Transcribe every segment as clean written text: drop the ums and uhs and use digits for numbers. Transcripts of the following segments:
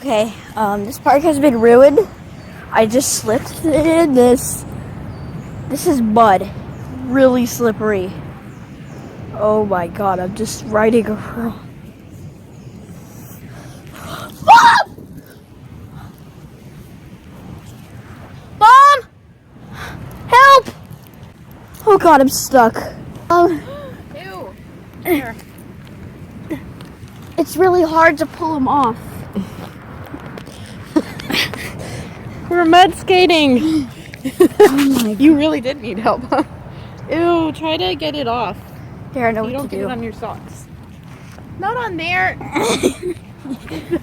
Okay, this park has been ruined. I just slipped in this. This is mud. Really slippery. Oh my god, I'm just riding around. Mom! Mom! Help! Oh god, I'm stuck. Ew. Here. It's really hard to pull them off. We're mud skating. Oh my You really did need help, huh? Ew, try to get it off. There, I know You what don't to get do. it on your socks. Not on there.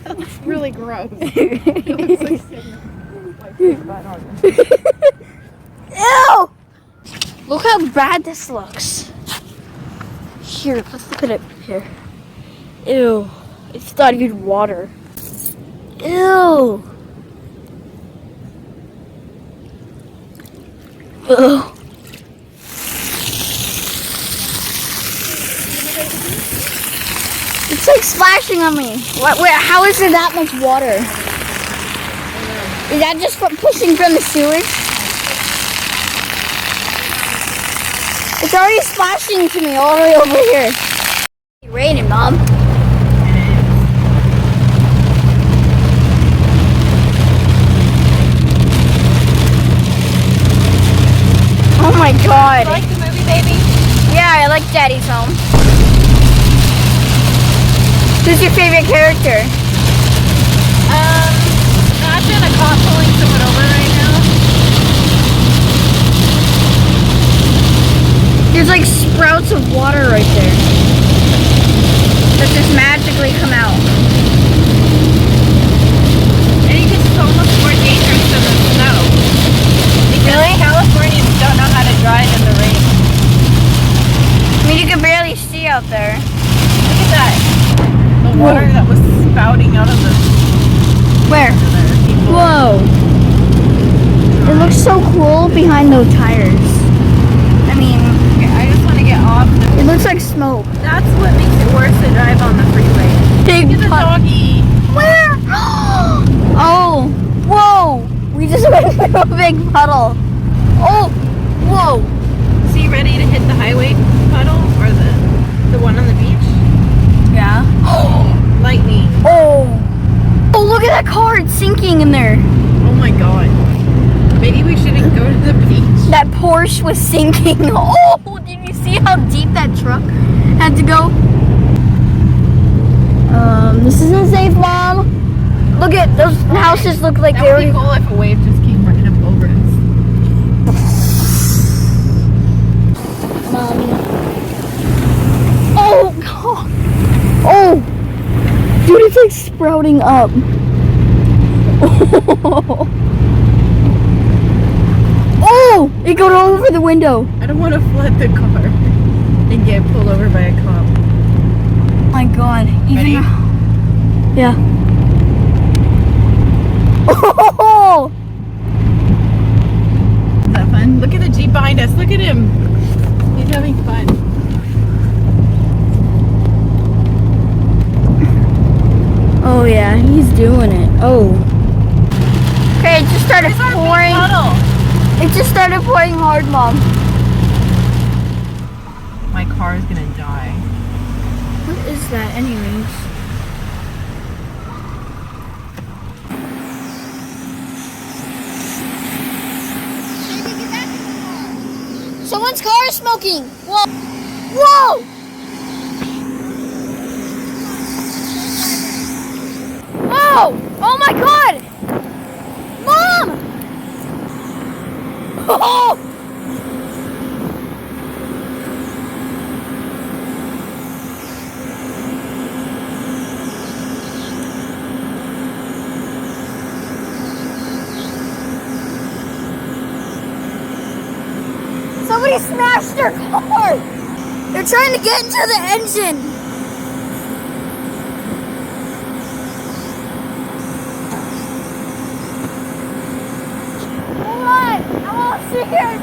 That looks really gross. It looks like sitting like big butt on it. Ew! Look how bad this looks. Here, let's look at it here. Ew. It's not even water. Ew. Ugh. It's like splashing on me. How is there that much water? Is that just from pushing from the sewage? It's already splashing to me all the way over here. It's raining, Mom. Oh my god. You like the movie, baby? Yeah, I like Daddy's Home. Who's your favorite character? Imagine a cop pulling someone over right now. There's like sprouts of water right there. That just magically come out. And it gets so much more dangerous than the snow. Because Californians don't know how to drive in the rain. I mean, you can barely see out there. Look at that. The water that was spouting out of the... Where? Whoa. It looks so cool behind those tires. I mean, Okay, I just want to get off the... it looks like smoke. That's what makes it worse to drive on the freeway. Big Look at the doggy. Where? Oh, whoa. We just went through a big puddle. Oh, whoa. So you ready to hit the highway puddle or the one on the beach? Yeah. Lightning. Oh. Oh, look at that car. It's sinking in there. Oh my god. Maybe we shouldn't go to the beach. That Porsche was sinking. Oh, did you see how deep that truck had to go? This isn't safe, Mom. Look at those houses. Look like That they would be were. cool if a wave just came right up over us. Mommy. Oh God. Oh, dude, it's like sprouting up. Oh, it got all over the window. I don't want to flood the car and get pulled over by a cop. Oh my God. Ready? Yeah. Oh! Is that fun? Look at the Jeep behind us. Look at him. He's having fun. Oh yeah, he's doing it. Oh. Okay, it just started pouring. It just started pouring hard, Mom. My car is gonna die. What is that, anyways? Someone's car is smoking. Whoa! Whoa! Oh! Oh my God! Mom! Oh! Somebody smashed their car! They're trying to get into the engine! Hold on! I'm all scared!